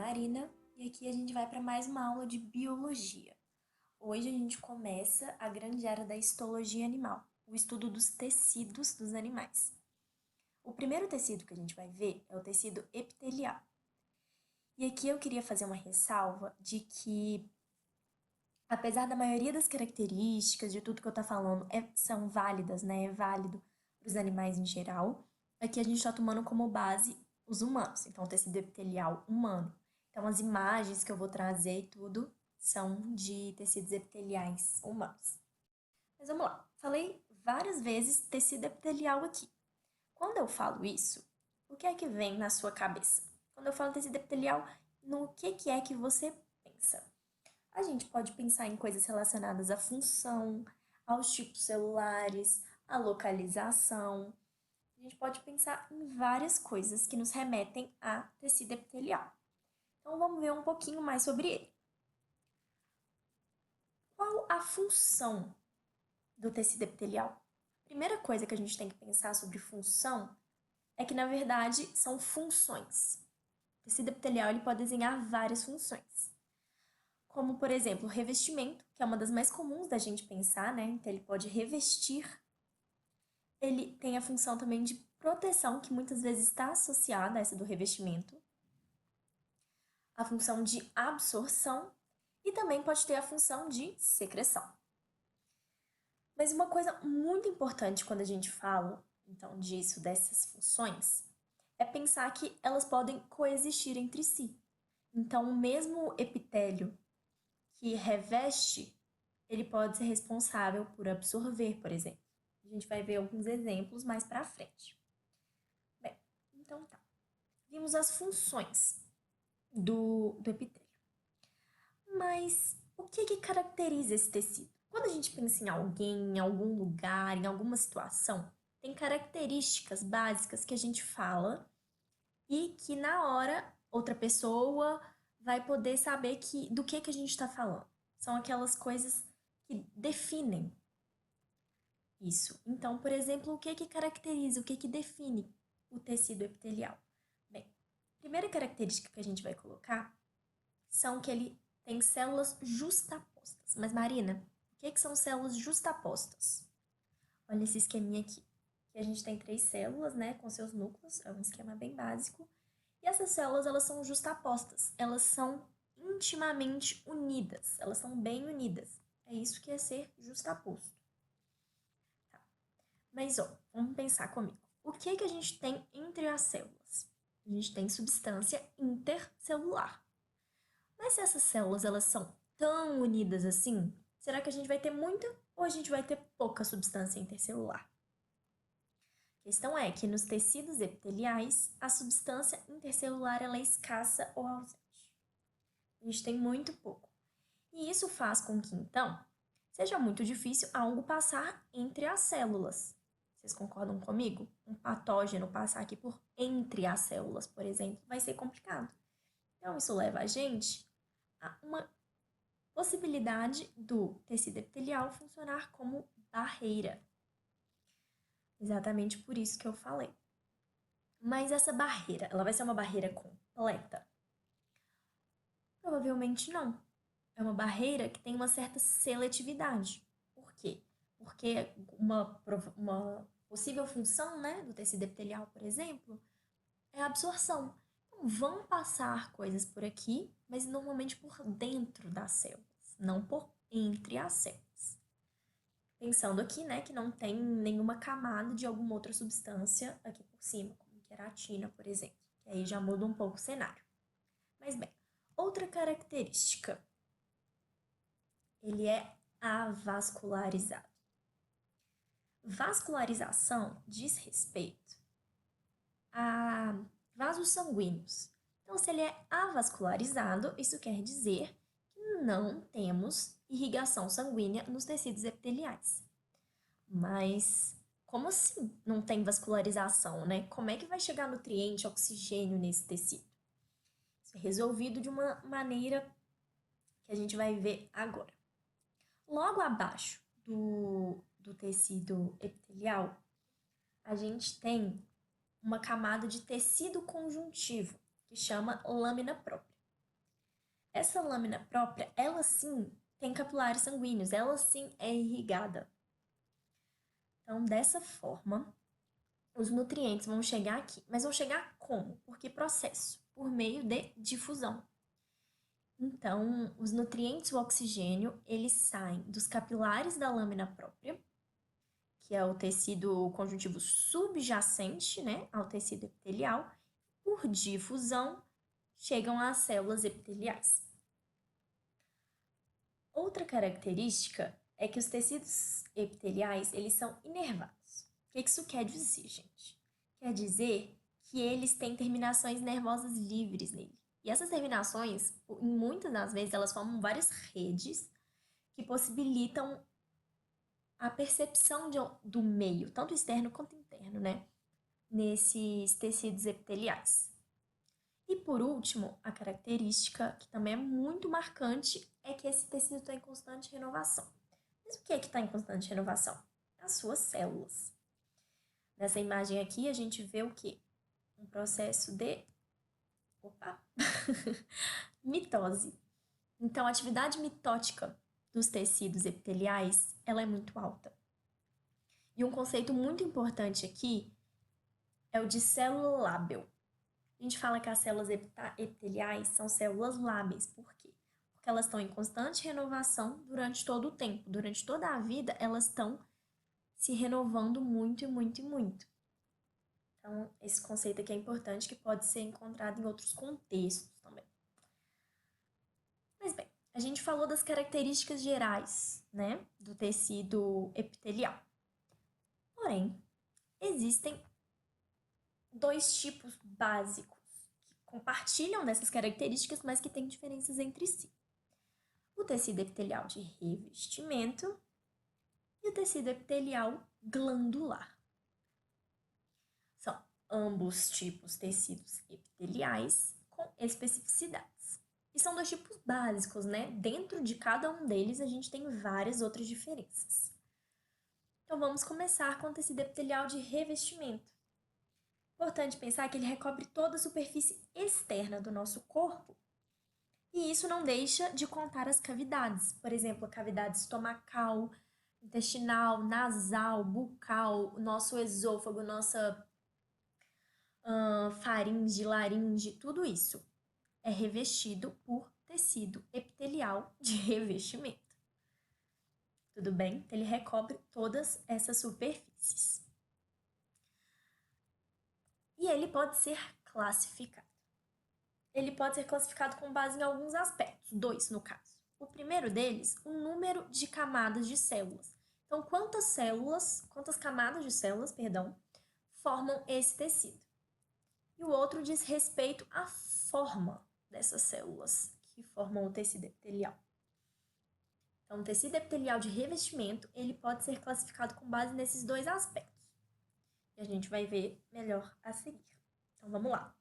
Marina e aqui a gente vai para mais uma aula de biologia. Hoje a gente começa a grande área da histologia animal, o estudo dos tecidos dos animais. O primeiro tecido que a gente vai ver é o tecido epitelial. E aqui eu queria fazer uma ressalva de que, apesar da maioria das características de tudo que eu tô falando são válidas, né? É válido para os animais em geral, aqui a gente está tomando como base os humanos, então o tecido epitelial humano. Então, as imagens que eu vou trazer e tudo são de tecidos epiteliais humanos. Mas vamos lá. Falei várias vezes tecido epitelial aqui. Quando eu falo isso, o que é que vem na sua cabeça? Quando eu falo tecido epitelial, no que é que você pensa? A gente pode pensar em coisas relacionadas à função, aos tipos celulares, à localização. A gente pode pensar em várias coisas que nos remetem a tecido epitelial. Então, vamos ver um pouquinho mais sobre ele. Qual a função do tecido epitelial? Primeira coisa que a gente tem que pensar sobre função é que, na verdade, são funções. O tecido epitelial ele pode desenhar várias funções, como, por exemplo, o revestimento, que é uma das mais comuns da gente pensar, né? Então, ele pode revestir. Ele tem a função também de proteção, que muitas vezes está associada a essa do revestimento. A função de absorção e também pode ter a função de secreção. Mas uma coisa muito importante quando a gente fala, então, dessas funções, é pensar que elas podem coexistir entre si. Então, o mesmo epitélio que reveste, ele pode ser responsável por absorver, por exemplo. A gente vai ver alguns exemplos mais para frente. Bem, então tá. Vimos as funções do epitélio. Mas o que caracteriza esse tecido? Quando a gente pensa em alguém, em algum lugar, em alguma situação, tem características básicas que a gente fala e que na hora outra pessoa vai poder saber do que a gente está falando. São aquelas coisas que definem isso. Então, por exemplo, o que caracteriza, o que define o tecido epitelial? Bem, a primeira característica que a gente vai colocar são que ele tem células justapostas. Mas, Marina, o que são células justapostas? Olha esse esqueminha aqui. Aqui a gente tem 3 células, né, com seus núcleos, é um esquema bem básico. E essas células, elas são justapostas, elas são intimamente unidas, elas são bem unidas. É isso que é ser justaposto. Tá. Mas, vamos pensar comigo. O que a gente tem entre as células? A gente tem substância intercelular. Mas se essas células elas são tão unidas assim, será que a gente vai ter muita ou a gente vai ter pouca substância intercelular? A questão é que nos tecidos epiteliais, a substância intercelular ela é escassa ou ausente. A gente tem muito pouco. E isso faz com que, então, seja muito difícil algo passar entre as células. Vocês concordam comigo? Um patógeno passar aqui por entre as células, por exemplo, vai ser complicado. Então, isso leva a gente a uma possibilidade do tecido epitelial funcionar como barreira. Exatamente por isso que eu falei. Mas essa barreira, ela vai ser uma barreira completa? Provavelmente não. É uma barreira que tem uma certa seletividade. Por quê? Porque uma possível função, né, do tecido epitelial, por exemplo, é a absorção. Então, vão passar coisas por aqui, mas normalmente por dentro das células, não por entre as células. Pensando aqui, né, que não tem nenhuma camada de alguma outra substância aqui por cima, como queratina, por exemplo, que aí já muda um pouco o cenário. Mas bem, outra característica, ele é avascularizado. Vascularização diz respeito a vasos sanguíneos. Então, se ele é avascularizado, isso quer dizer que não temos irrigação sanguínea nos tecidos epiteliais. Mas como assim não tem vascularização, né? Como é que vai chegar nutriente, oxigênio nesse tecido? Isso é resolvido de uma maneira que a gente vai ver agora. Logo abaixo do tecido epitelial, a gente tem uma camada de tecido conjuntivo, que chama lâmina própria. Essa lâmina própria, ela sim tem capilares sanguíneos, ela sim é irrigada. Então, dessa forma, os nutrientes vão chegar aqui. Mas vão chegar como? Por que processo? Por meio de difusão. Então, os nutrientes e o oxigênio, eles saem dos capilares da lâmina própria, que é o tecido conjuntivo subjacente, né, ao tecido epitelial. Por difusão, chegam às células epiteliais. Outra característica é que os tecidos epiteliais, eles são inervados. O que isso quer dizer, gente? Quer dizer que eles têm terminações nervosas livres nele. E essas terminações, em muitas das vezes, elas formam várias redes que possibilitam a percepção do meio, tanto externo quanto interno, né? Nesses tecidos epiteliais. E por último, a característica que também é muito marcante é que esse tecido está em constante renovação. Mas o que é que está em constante renovação? As suas células. Nessa imagem aqui, a gente vê o quê? Um processo de mitose. Então, a atividade mitótica dos tecidos epiteliais, ela é muito alta. E um conceito muito importante aqui é o de célula lábil. A gente fala que as células epiteliais são células lábeis. Por quê? Porque elas estão em constante renovação durante todo o tempo. Durante toda a vida, elas estão se renovando muito e muito e muito. Então, esse conceito aqui é importante, que pode ser encontrado em outros contextos também. Mas bem, a gente falou das características gerais, né, do tecido epitelial. Porém, existem dois tipos básicos que compartilham dessas características, mas que têm diferenças entre si. O tecido epitelial de revestimento e o tecido epitelial glandular. São ambos tipos tecidos epiteliais com especificidades. E são dois tipos básicos, né? Dentro de cada um deles, a gente tem várias outras diferenças. Então, vamos começar com o tecido epitelial de revestimento. Importante pensar que ele recobre toda a superfície externa do nosso corpo. E isso não deixa de contar as cavidades. Por exemplo, a cavidade estomacal, intestinal, nasal, bucal, nosso esôfago, nossa faringe, laringe, tudo isso é revestido por tecido epitelial de revestimento. Tudo bem? Então, ele recobre todas essas superfícies. E ele pode ser classificado. Ele pode ser classificado com base em alguns aspectos, dois no caso. O primeiro deles, o número de camadas de células. Então, quantas camadas de células, formam esse tecido. E o outro diz respeito à forma dessas células que formam o tecido epitelial. Então, o tecido epitelial de revestimento, ele pode ser classificado com base nesses dois aspectos. E a gente vai ver melhor a seguir. Então, vamos lá.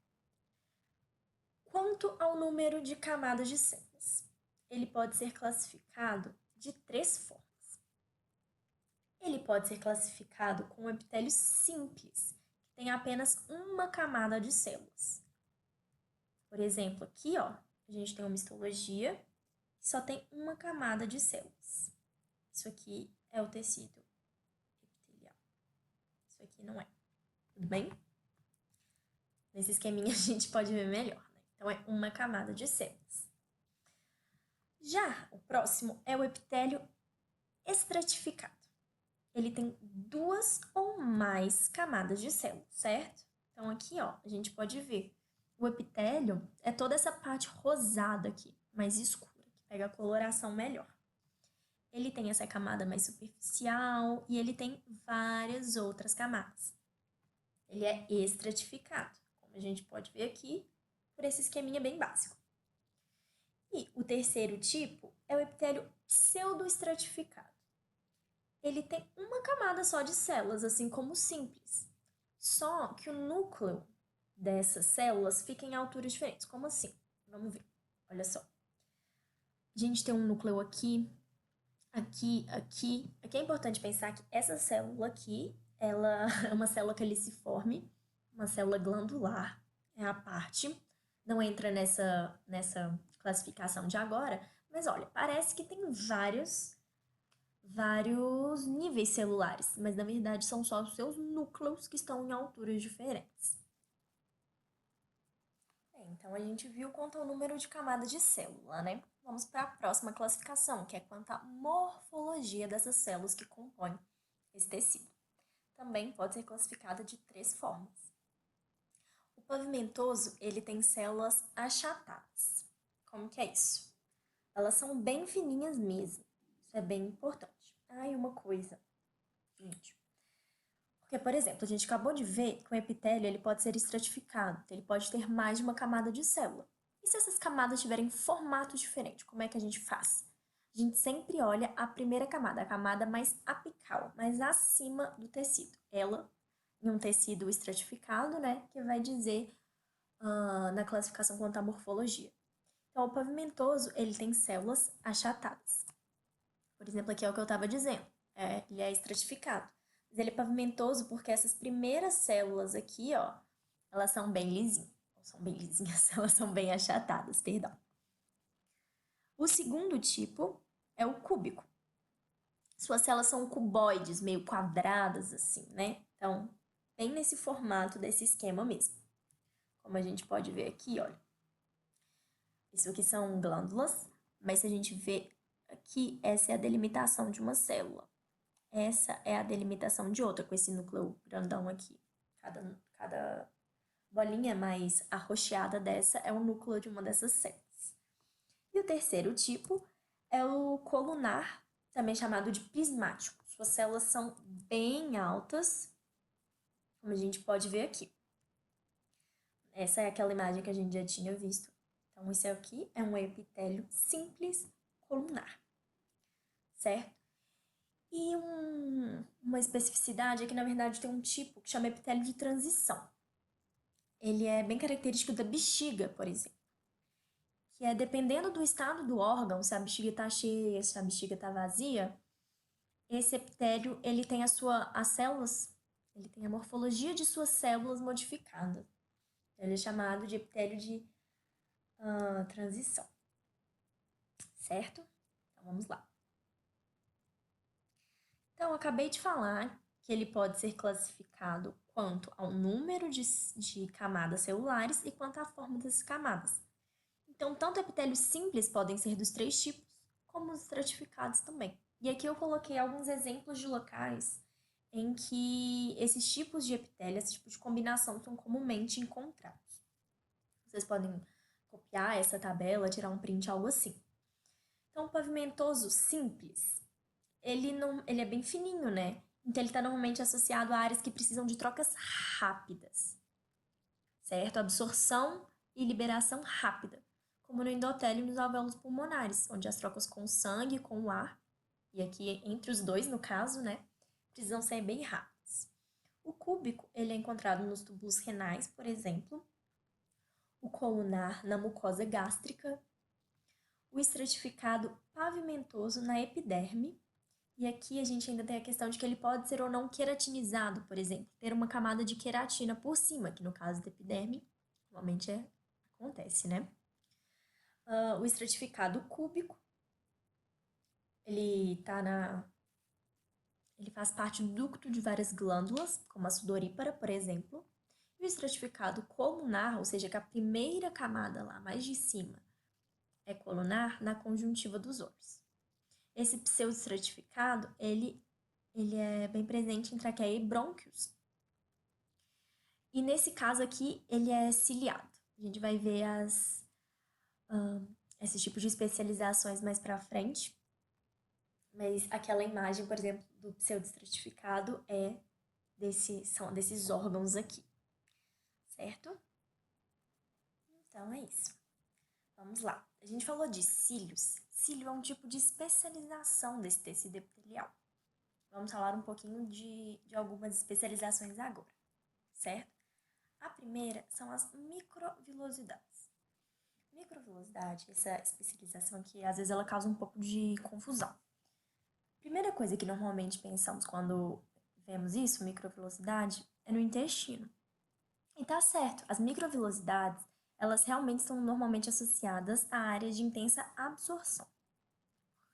Quanto ao número de camadas de células, ele pode ser classificado de três formas. Ele pode ser classificado com um epitélio simples, que tem apenas uma camada de células. Por exemplo, aqui, ó, a gente tem uma histologia que só tem uma camada de células. Isso aqui é o tecido epitelial. Isso aqui não é. Tudo bem? Nesse esqueminha a gente pode ver melhor, né? Então, é uma camada de células. Já o próximo é o epitélio estratificado. Ele tem duas ou mais camadas de células, certo? Então, aqui, ó, a gente pode ver. O epitélio é toda essa parte rosada aqui, mais escura, que pega a coloração melhor. Ele tem essa camada mais superficial e ele tem várias outras camadas. Ele é estratificado, como a gente pode ver aqui, por esse esqueminha bem básico. E o terceiro tipo é o epitélio pseudoestratificado. Ele tem uma camada só de células, assim como o simples. Só que o núcleo dessas células fica em alturas diferentes. Como assim? Vamos ver. Olha só. A gente tem um núcleo aqui, aqui, aqui. Aqui é importante pensar que essa célula aqui, ela é uma célula caliciforme, uma célula glandular, é a parte não entra nessa classificação de agora, mas olha, parece que tem vários níveis celulares, mas na verdade são só os seus núcleos que estão em alturas diferentes. Então, a gente viu quanto ao número de camadas de célula, né? Vamos para a próxima classificação, que é quanto à morfologia dessas células que compõem esse tecido. Também pode ser classificada de 3 formas. O pavimentoso, ele tem células achatadas. Como que é isso? Elas são bem fininhas mesmo. Isso é bem importante. E uma coisa, gente. Porque, por exemplo, a gente acabou de ver que o epitélio ele pode ser estratificado, ele pode ter mais de uma camada de célula. E se essas camadas tiverem formatos diferentes, como é que a gente faz? A gente sempre olha a primeira camada, a camada mais apical, mais acima do tecido. Ela, em um tecido estratificado, né, que vai dizer na classificação quanto à morfologia. Então, o pavimentoso, ele tem células achatadas. Por exemplo, aqui é o que eu estava dizendo, ele é estratificado. Mas ele é pavimentoso porque essas primeiras células aqui, ó, elas são bem lisinhas. São bem lisinhas, elas são bem achatadas, perdão. O segundo tipo é o cúbico. Suas células são cuboides, meio quadradas assim, né? Então, bem nesse formato desse esquema mesmo. Como a gente pode ver aqui, olha. Isso aqui são glândulas, mas se a gente vê aqui, essa é a delimitação de uma célula. Essa é a delimitação de outra, com esse núcleo grandão aqui. Cada bolinha mais arroxeada dessa é o núcleo de uma dessas células. E o terceiro tipo é o colunar, também chamado de prismático. Suas células são bem altas, como a gente pode ver aqui. Essa é aquela imagem que a gente já tinha visto. Então, esse aqui é um epitélio simples colunar, certo? E uma especificidade é que, na verdade, tem um tipo que chama epitélio de transição. Ele é bem característico da bexiga, por exemplo. Que é dependendo do estado do órgão, se a bexiga está cheia, se a bexiga está vazia, esse epitélio, ele tem as células, ele tem a morfologia de suas células modificada. Ele é chamado de epitélio de transição. Certo? Então, vamos lá. Então, eu acabei de falar que ele pode ser classificado quanto ao número de camadas celulares e quanto à forma dessas camadas. Então, tanto epitélios simples podem ser dos 3 tipos, como os estratificados também. E aqui eu coloquei alguns exemplos de locais em que esses tipos de epitélio, esse tipo de combinação são comumente encontrados. Vocês podem copiar essa tabela, tirar um print, algo assim. Então, o pavimentoso simples, ele é bem fininho, né? Então, ele está normalmente associado a áreas que precisam de trocas rápidas, certo? Absorção e liberação rápida, como no endotélio e nos alvéolos pulmonares, onde as trocas com o sangue e com o ar, e aqui entre os dois, no caso, né, precisam ser bem rápidas. O cúbico, ele é encontrado nos túbulos renais, por exemplo, o colunar na mucosa gástrica, o estratificado pavimentoso na epiderme, e aqui a gente ainda tem a questão de que ele pode ser ou não queratinizado, por exemplo, ter uma camada de queratina por cima, que no caso da epiderme, normalmente acontece, né? O estratificado cúbico, ele faz parte do ducto de várias glândulas, como a sudorípara, por exemplo. E o estratificado colunar, ou seja, que a primeira camada lá, mais de cima, é colunar, na conjuntiva dos olhos. Esse pseudoestratificado, ele é bem presente em traqueia e brônquios. E nesse caso aqui, ele é ciliado. A gente vai ver esse tipo de especializações mais pra frente. Mas aquela imagem, por exemplo, do pseudoestratificado são desses órgãos aqui. Certo? Então, é isso. Vamos lá. A gente falou de cílios. Cílio é um tipo de especialização desse tecido epitelial. Vamos falar um pouquinho de algumas especializações agora, certo? A primeira são as microvilosidades. Microvilosidade, essa especialização aqui, às vezes ela causa um pouco de confusão. Primeira coisa que normalmente pensamos quando vemos isso, microvilosidade, é no intestino. E tá certo, as microvilosidades, elas realmente são normalmente associadas à área de intensa absorção.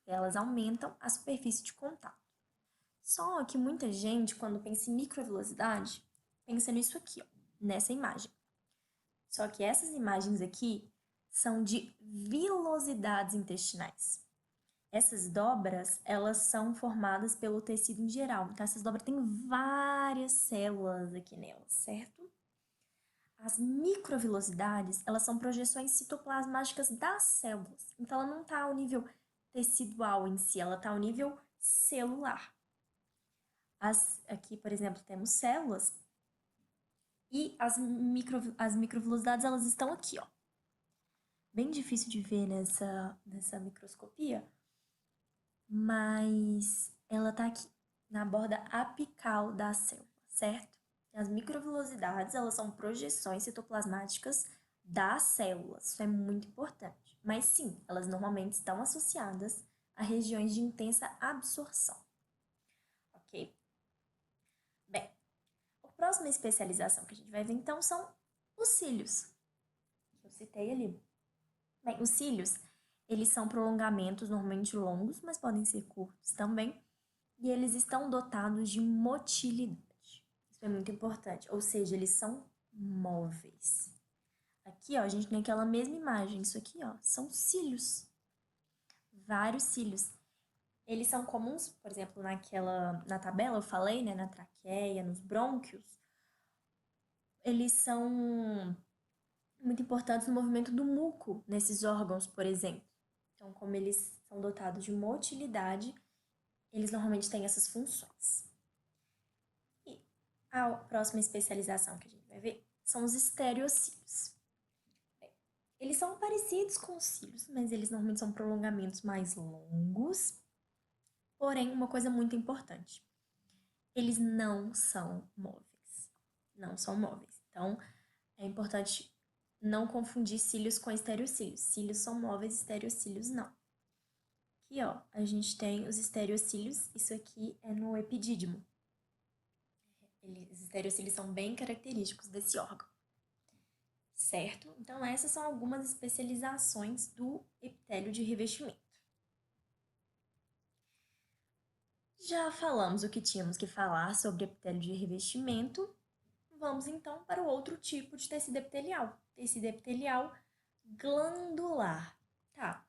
Elas aumentam a superfície de contato. Só que muita gente, quando pensa em microvelocidade, pensa nisso aqui, ó, nessa imagem. Só que essas imagens aqui são de vilosidades intestinais. Essas dobras, elas são formadas pelo tecido em geral. Então, essas dobras têm várias células aqui nelas, certo? As microvilosidades, elas são projeções citoplasmáticas das células. Então, ela não está ao nível tecidual em si, ela está ao nível celular. Aqui, por exemplo, temos células e as microvilosidades, elas estão aqui, ó. Bem difícil de ver nessa microscopia, mas ela tá aqui, na borda apical da célula, certo? As microvilosidades, elas são projeções citoplasmáticas das células, isso é muito importante. Mas sim, elas normalmente estão associadas a regiões de intensa absorção, ok? Bem, a próxima especialização que a gente vai ver, então, são os cílios, que eu citei ali. Bem, os cílios, eles são prolongamentos normalmente longos, mas podem ser curtos também, e eles estão dotados de motilidade. Isso é muito importante, ou seja, eles são móveis. Aqui, ó, a gente tem aquela mesma imagem, isso aqui, ó, são cílios. Vários cílios. Eles são comuns, por exemplo, na tabela eu falei, né, na traqueia, nos brônquios. Eles são muito importantes no movimento do muco nesses órgãos, por exemplo. Então, como eles são dotados de motilidade, eles normalmente têm essas funções. E a próxima especialização que a gente vai ver são os estereocílios. Eles são parecidos com os cílios, mas eles normalmente são prolongamentos mais longos. Porém, uma coisa muito importante, eles não são móveis. Não são móveis. Então, é importante não confundir cílios com estereocílios. Cílios são móveis, estereocílios não. Aqui, ó, a gente tem os estereocílios. Isso aqui é no epidídimo. Os estereocílios são bem característicos desse órgão. Certo? Então, essas são algumas especializações do epitélio de revestimento. Já falamos o que tínhamos que falar sobre epitélio de revestimento. Vamos, então, para o outro tipo de tecido epitelial. Tecido epitelial glandular. Tá.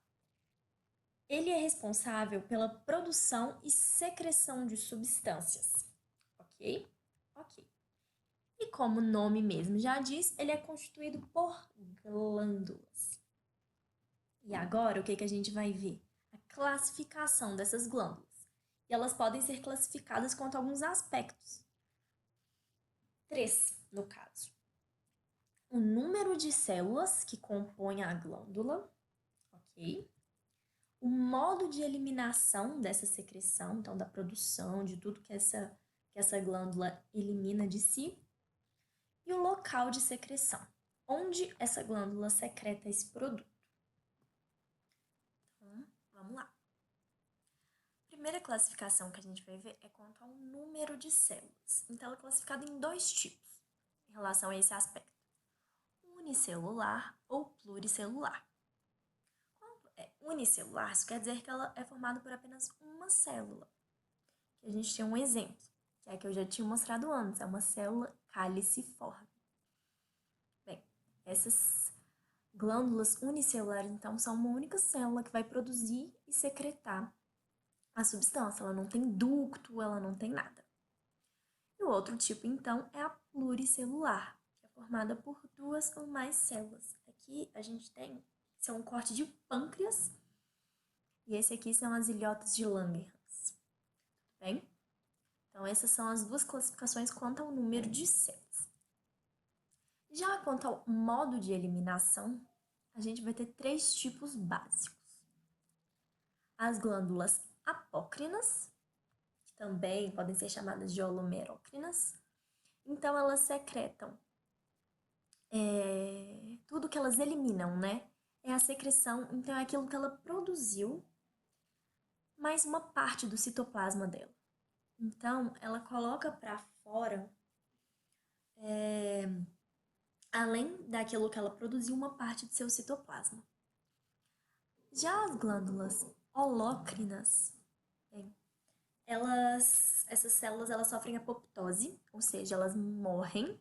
Ele é responsável pela produção e secreção de substâncias. Ok? Ok. E como o nome mesmo já diz, ele é constituído por glândulas. E agora, o que a gente vai ver? A classificação dessas glândulas. E elas podem ser classificadas quanto a alguns aspectos. 3, no caso. O número de células que compõem a glândula, ok? O modo de eliminação dessa secreção, então da produção de tudo que essa glândula elimina de si, e o local de secreção, onde essa glândula secreta esse produto. Então, vamos lá. A primeira classificação que a gente vai ver é quanto ao número de células. Então, ela é classificada em 2 tipos, em relação a esse aspecto. Unicelular ou pluricelular. Quando é unicelular, isso quer dizer que ela é formada por apenas uma célula. Que a gente tem um exemplo, que é a que eu já tinha mostrado antes, é uma célula caliciforme. Bem, essas glândulas unicelulares, então, são uma única célula que vai produzir e secretar a substância. Ela não tem ducto, ela não tem nada. E o outro tipo, então, é a pluricelular, que é formada por 2 ou mais células. Aqui a gente tem, são um corte de pâncreas, e esse aqui são as ilhotas de Langerhans. Tudo bem? Então, essas são as 2 classificações quanto ao número de células. Já quanto ao modo de eliminação, a gente vai ter 3 tipos básicos. As glândulas apócrinas, que também podem ser chamadas de holomerócrinas. Então, elas secretam tudo que elas eliminam, né? É a secreção, então é aquilo que ela produziu, mais uma parte do citoplasma dela. Então, ela coloca para fora além daquilo que ela produziu, uma parte de seu citoplasma. Já as glândulas holócrinas, bem, essas células elas sofrem apoptose, ou seja, elas morrem.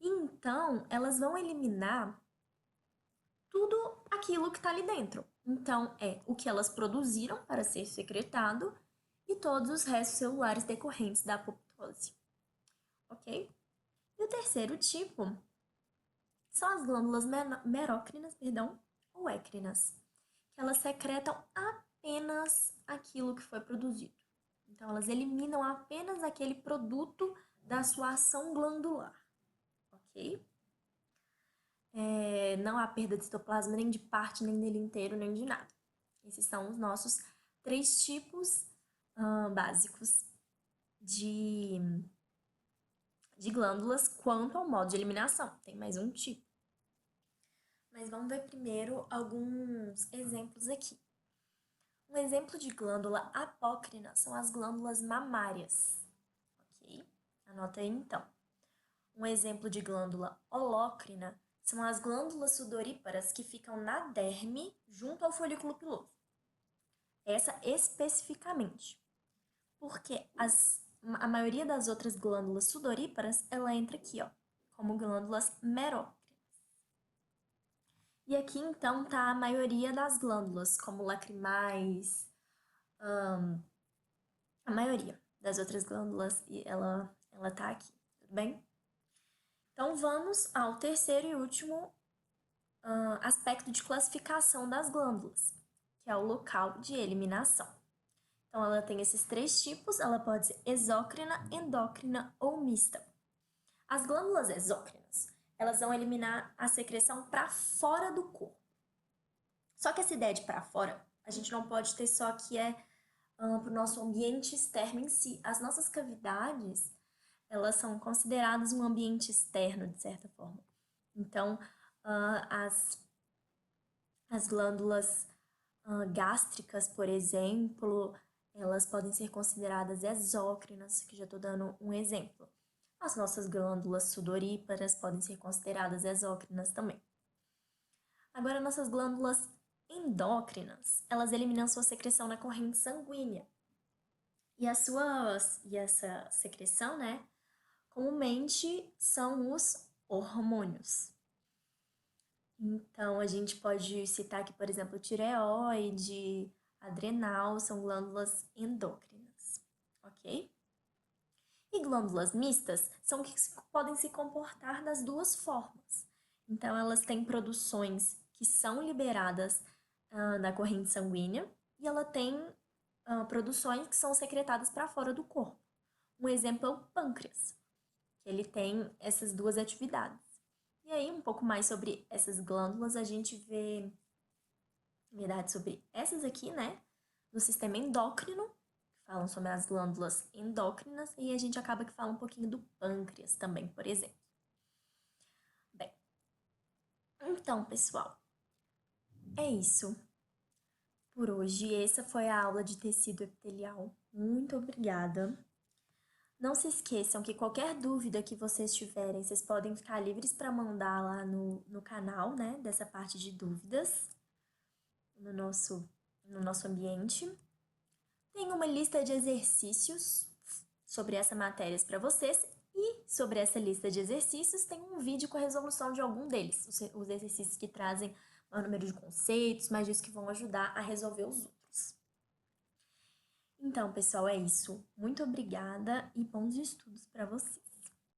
Então, elas vão eliminar tudo aquilo que está ali dentro. Então, é o que elas produziram para ser secretado e todos os restos celulares decorrentes da apoptose. Ok? E o terceiro tipo são as glândulas merócrinas, ou écrinas, que elas secretam apenas aquilo que foi produzido. Então, elas eliminam apenas aquele produto da sua ação glandular, ok? Não há perda de citoplasma nem de parte, nem dele inteiro, nem de nada. Esses são os nossos 3 tipos básicos de glândulas quanto ao modo de eliminação. Tem mais um tipo. Mas vamos ver primeiro alguns exemplos aqui. Um exemplo de glândula apócrina são as glândulas mamárias. Ok? Anota aí então. Um exemplo de glândula holócrina são as glândulas sudoríparas que ficam na derme junto ao folículo piloso. Essa especificamente. Porque a maioria das outras glândulas sudoríparas, ela entra aqui, ó, como glândulas merócrinas. E aqui, então, tá a maioria das glândulas, como lacrimais, a maioria das outras glândulas, e ela tá aqui, tudo bem? Então, vamos ao terceiro e último aspecto de classificação das glândulas, que é o local de eliminação. Então, ela tem esses 3 tipos, ela pode ser exócrina, endócrina ou mista. As glândulas exócrinas, elas vão eliminar a secreção para fora do corpo. Só que essa ideia de para fora, a gente não pode ter só que para o nosso ambiente externo em si. As nossas cavidades, elas são consideradas um ambiente externo, de certa forma. Então, as glândulas gástricas, por exemplo, elas podem ser consideradas exócrinas, que já estou dando um exemplo. As nossas glândulas sudoríparas podem ser consideradas exócrinas também. Agora, nossas glândulas endócrinas, elas eliminam sua secreção na corrente sanguínea. E essa secreção, né, comumente são os hormônios. Então, a gente pode citar aqui, por exemplo, tireoide, adrenal, são glândulas endócrinas, ok? E glândulas mistas são que podem se comportar das duas formas. Então, elas têm produções que são liberadas na corrente sanguínea e ela tem produções que são secretadas para fora do corpo. Um exemplo é o pâncreas, que ele tem essas duas atividades. E aí, um pouco mais sobre essas glândulas, a gente vê, na verdade, sobre essas aqui, né? No sistema endócrino, falam sobre as glândulas endócrinas, e a gente acaba que fala um pouquinho do pâncreas também, por exemplo. Bem, então, pessoal, é isso por hoje. Essa foi a aula de tecido epitelial. Muito obrigada. Não se esqueçam que qualquer dúvida que vocês tiverem, vocês podem ficar livres para mandar lá no canal, né, dessa parte de dúvidas, no nosso ambiente. Tem uma lista de exercícios sobre essa matéria para vocês e sobre essa lista de exercícios tem um vídeo com a resolução de algum deles, os exercícios que trazem maior número de conceitos, mas disso que vão ajudar a resolver os outros. Então, pessoal, é isso. Muito obrigada e bons estudos para vocês.